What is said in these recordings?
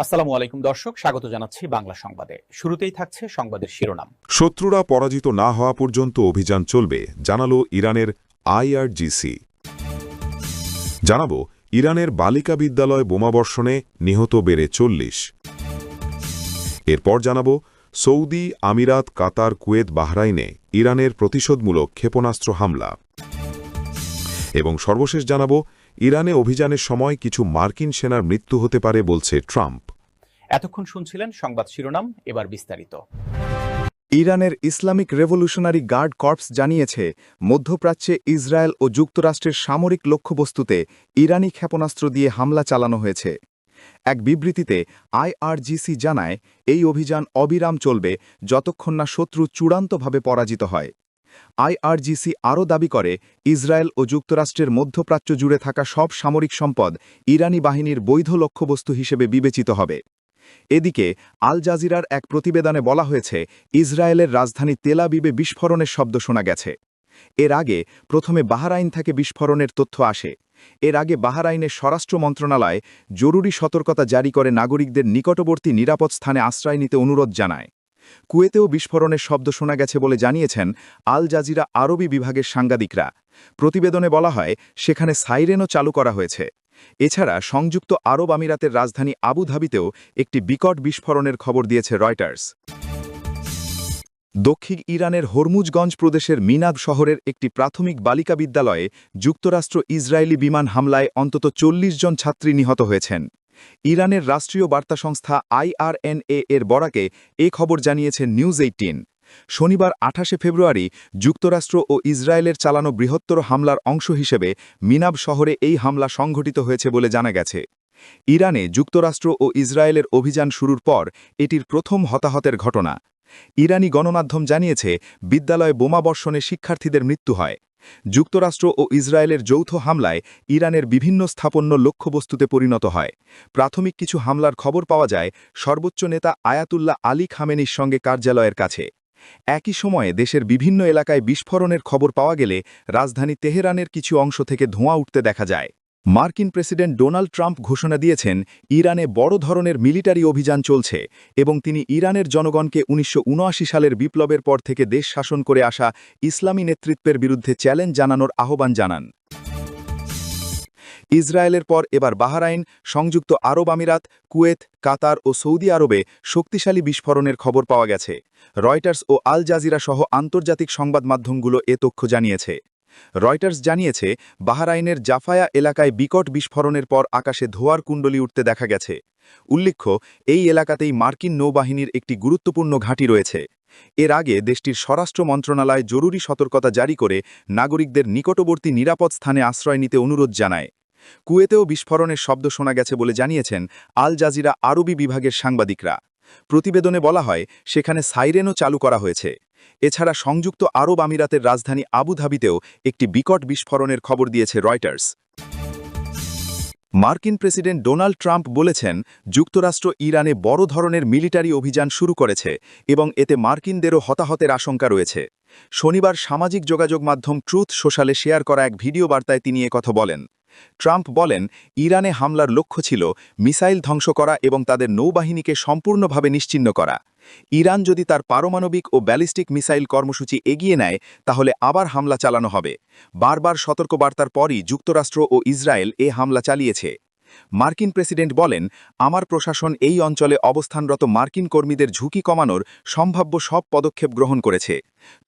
আসসালামু আলাইকুম দর্শক, স্বাগত জানাচ্ছি বাংলা সংবাদে। শুরুতেই থাকছে সংবাদের শিরোনাম। শত্রুরা পরাজিত না হওয়া পর্যন্ত অভিযান চলবে, জানালো ইরানের আইআরজিসি। জানাবো ইরানের বালিকা বিদ্যালয় বোমাবর্ষণে নিহত বেড়ে 40। এরপর জানাবো সৌদি, আমিরাত, কাতার, কুয়েত, বাহরাইনে ইরানের প্রতিশোধমূলক ক্ষেপণাস্ত্র হামলা। এবং সর্বশেষ জানাবো ইরানে অভিযানের সময় কিছু মার্কিন সেনার মৃত্যু হতে পারে বলছে ট্রাম্প। এতক্ষণ শুনছিলেন সংবাদ শিরোনাম, এবার বিস্তারিত। ইরানের ইসলামিক রেভলিউশনারি গার্ড কর্পস জানিয়েছে, মধ্যপ্রাচ্যে ইসরায়েল ও যুক্তরাষ্ট্রের সামরিক লক্ষ্যবস্তুতে ইরানি ক্ষেপণাস্ত্র দিয়ে হামলা চালানো হয়েছে। এক বিবৃতিতে আইআরজিসি জানায়, এই অভিযান অবিরাম চলবে যতক্ষণ না শত্রু চূড়ান্তভাবে পরাজিত হয়। আইআরজিসি আরও দাবি করে, ইসরায়েল ও যুক্তরাষ্ট্রের মধ্যপ্রাচ্য জুড়ে থাকা সব সামরিক সম্পদ ইরানি বাহিনীর বৈধ লক্ষ্যবস্তু হিসেবে বিবেচিত হবে। এদিকে আল জাজিরার এক প্রতিবেদনে বলা হয়েছে, ইসরায়েলের রাজধানী তেল আবিবে বিস্ফোরণের শব্দ শোনা গেছে। এর আগে প্রথমে বাহরাইন থেকে বিস্ফোরণের তথ্য আসে। এর আগে বাহরাইনের স্বরাষ্ট্র মন্ত্রণালয় জরুরি সতর্কতা জারি করে নাগরিকদের নিকটবর্তী নিরাপদ স্থানে আশ্রয় নিতে অনুরোধ জানায়। কুয়েতেও বিস্ফোরণের শব্দ শোনা গেছে বলে জানিয়েছেন আল জাজিরা আরবি বিভাগের সাংবাদিকরা। প্রতিবেদনে বলা হয়, সেখানে সাইরেনও চালু করা হয়েছে। এছাড়া সংযুক্ত আরব আমিরাতের রাজধানী আবুধাবিতেও একটি বিকট বিস্ফোরণের খবর দিয়েছে রয়টার্স। দক্ষিণ ইরানের হরমুজগঞ্জ প্রদেশের মিনাব শহরের একটি প্রাথমিক বালিকা বিদ্যালয়ে যুক্তরাষ্ট্র ইসরায়েলি বিমান হামলায় অন্তত 40 জন ছাত্রী নিহত হয়েছেন। ইরানের রাষ্ট্রীয় বার্তা সংস্থা IRNA এর বরাকে এ খবর জানিয়েছে নিউজ 18। শনিবার 28 ফেব্রুয়ারি যুক্তরাষ্ট্র ও ইসরায়েলের চালানো বৃহত্তর হামলার অংশ হিসেবে মিনাব শহরে এই হামলা সংঘটিত হয়েছে বলে জানা গেছে। ইরানে যুক্তরাষ্ট্র ও ইসরায়েলের অভিযান শুরুর পর এটির প্রথম হতাহতের ঘটনা। ইরানি গণমাধ্যম জানিয়েছে, বিদ্যালয়ে বোমাবর্ষণে শিক্ষার্থীদের মৃত্যু হয়। যুক্তরাষ্ট্র ও ইসরায়েলের যৌথ হামলায় ইরানের বিভিন্ন স্থাপন্য লক্ষ্যবস্তুতে পরিণত হয়। প্রাথমিক কিছু হামলার খবর পাওয়া যায় সর্বোচ্চ নেতা আয়াতুল্লাহ আলী খামেনির সঙ্গে কার্যালয়ের কাছে। একই সময়ে দেশের বিভিন্ন এলাকায় বিস্ফোরণের খবর পাওয়া গেলে রাজধানী তেহরানের কিছু অংশ থেকে ধোঁয়া উঠতে দেখা যায়। মার্কিন প্রেসিডেন্ট ডোনাল্ড ট্রাম্প ঘোষণা দিয়েছেন, ইরানে বড় ধরনের মিলিটারি অভিযান চলছে এবং তিনি ইরানের জনগণকে 1979 সালের বিপ্লবের পর থেকে দেশ শাসন করে আসা ইসলামী নেতৃত্বের বিরুদ্ধে চ্যালেঞ্জ জানানোর আহ্বান জানান। ইসরায়েলের পর এবার বাহরাইন, সংযুক্ত আরব আমিরাত, কুয়েত, কাতার ও সৌদি আরবে শক্তিশালী বিস্ফোরণের খবর পাওয়া গেছে। রয়টার্স ও আল জাজিরা সহ আন্তর্জাতিক সংবাদ মাধ্যমগুলো এ তথ্য জানিয়েছে। রয়টার্স জানিয়েছে, বাহরাইনের জাফায়া এলাকায় বিকট বিস্ফোরণের পর আকাশে ধোঁয়ার কুণ্ডলী উঠতে দেখা গেছে। উল্লেখ্য, এই এলাকাতেই মার্কিন নৌবাহিনীর একটি গুরুত্বপূর্ণ ঘাঁটি রয়েছে। এর আগে দেশটির স্বরাষ্ট্র মন্ত্রণালয় জরুরি সতর্কতা জারি করে নাগরিকদের নিকটবর্তী নিরাপদ স্থানে আশ্রয় নিতে অনুরোধ জানায়। কুয়েতেও বিস্ফোরণের শব্দ শোনা গেছে বলে জানিয়েছেন আল জাজিরা আরবি বিভাগের সাংবাদিকরা। প্রতিবেদনে বলা হয়, সেখানে সাইরেনও চালু করা হয়েছে। এছাড়া সংযুক্ত আরব আমিরাতের রাজধানী আবুধাবিতেও একটি বিকট বিস্ফোরণের খবর দিয়েছে রয়টার্স। মার্কিন প্রেসিডেন্ট ডোনাল্ড ট্রাম্প বলেছেন, যুক্তরাষ্ট্র ইরানে বড় ধরনের মিলিটারি অভিযান শুরু করেছে এবং এতে মার্কিনদেরও হতাহতের আশঙ্কা রয়েছে। শনিবার সামাজিক যোগাযোগ মাধ্যম ট্রুথ সোশ্যালে শেয়ার করা এক ভিডিও বার্তায় তিনি একথা বলেন। ট্রাম্প বলেন, ইরানে হামলার লক্ষ্য ছিল মিসাইল ধ্বংস করা এবং তাদের নৌবাহিনীকে সম্পূর্ণভাবে নিশ্চিহ্ন করা। ইরান যদি তার পারমাণবিক ও ব্যালিস্টিক মিসাইল কর্মসূচি এগিয়ে নেয় তাহলে আবার হামলা চালানো হবে। বারবার সতর্কবার্তার পরই যুক্তরাষ্ট্র ও ইসরায়েল এ হামলা চালিয়েছে। মার্কিন প্রেসিডেন্ট বলেন, আমার প্রশাসন এই অঞ্চলে অবস্থানরত মার্কিন কর্মীদের ঝুঁকি কমানোর সম্ভাব্য সব পদক্ষেপ গ্রহণ করেছে।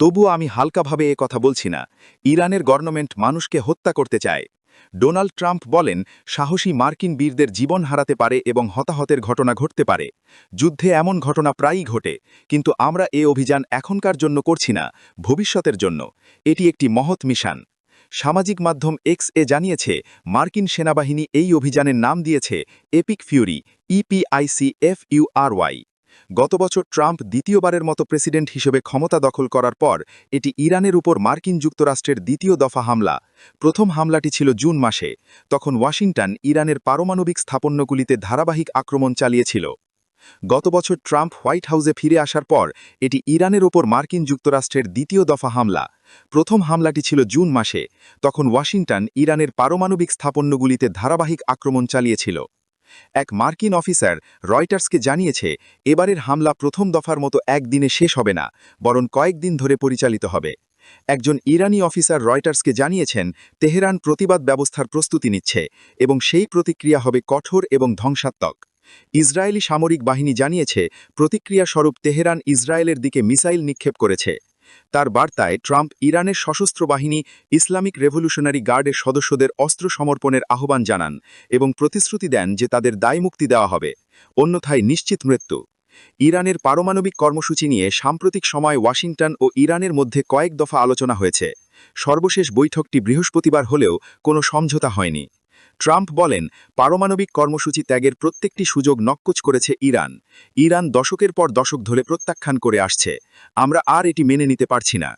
তবুও আমি হালকাভাবে এ কথা বলছি না। ইরানের গভর্নমেন্ট মানুষকে হত্যা করতে চায়। ডোনাল্ড ট্রাম্প বলেন, সাহসী মার্কিন বীরদের জীবন হারাতে পারে এবং হতাহতের ঘটনা ঘটতে পারে। যুদ্ধে এমন ঘটনা প্রায়ই ঘটে, কিন্তু আমরা এ অভিযান এখনকার জন্য করছি না, ভবিষ্যতের জন্য। এটি একটি মহৎ মিশন। সামাজিক মাধ্যম এক্স জানিয়েছে, মার্কিন সেনাবাহিনী এই অভিযানের নাম দিয়েছে এপিক ফিউরি, EPICFURY। গত বছর ট্রাম্প দ্বিতীয়বারের মতো প্রেসিডেন্ট হিসেবে ক্ষমতা দখল করার পর এটি ইরানের উপর মার্কিন যুক্তরাষ্ট্রের দ্বিতীয় দফা হামলা। প্রথম হামলাটি ছিল জুন মাসে। তখন ওয়াশিংটন ইরানের পারমাণবিক স্থাপন্যগুলিতে ধারাবাহিক আক্রমণ চালিয়েছিল। গত বছর ট্রাম্প হোয়াইট হাউসে ফিরে আসার পর এটি ইরানের ওপর মার্কিন যুক্তরাষ্ট্রের দ্বিতীয় দফা হামলা। প্রথম হামলাটি ছিল জুন মাসে। তখন ওয়াশিংটন ইরানের পারমাণবিক স্থাপন্যগুলিতে ধারাবাহিক আক্রমণ চালিয়েছিল। এক মার্কিন অফিসার রয়টার্সকে জানিয়েছে এবারের হামলা প্রথম দফার মতো একদিনে শেষ হবে না, বরং কয়েকদিন ধরে পরিচালিত হবে। একজন ইরানি অফিসার রয়টার্সকে জানিয়েছেন তেহরান প্রতিবাদ ব্যবস্থার প্রস্তুতি নিচ্ছে এবং সেই প্রতিক্রিয়া হবে কঠোর এবং ধ্বংসাত্মক। ইসরায়েলি সামরিক বাহিনী জানিয়েছে প্রতিক্রিয়াস্বরূপ তেহরান ইসরায়েলের দিকে মিসাইল নিক্ষেপ করেছে। তার বার্তায় ট্রাম্প ইরানের সশস্ত্র বাহিনী ইসলামিক রেভলিউশনারি গার্ডের সদস্যদের অস্ত্র সমর্পণের আহ্বান জানান এবং প্রতিশ্রুতি দেন যে তাদের দায়মুক্তি দেওয়া হবে, অন্যথায় নিশ্চিত মৃত্যু। ইরানের পারমাণবিক কর্মসূচি নিয়ে সাম্প্রতিক সময় ওয়াশিংটন ও ইরানের মধ্যে কয়েক দফা আলোচনা হয়েছে। সর্বশেষ বৈঠকটি বৃহস্পতিবার হলেও কোনো সমঝোতা হয়নি। ট্রাম্প বলেন, পারমাণবিক কর্মসূচি ত্যাগের প্রত্যেকটি সুযোগ নক্কচ করেছে ইরান দশকের পর দশক ধরে প্রত্যাখ্যান করে আসছে। আমরা আর এটি মেনে নিতে পারছি না।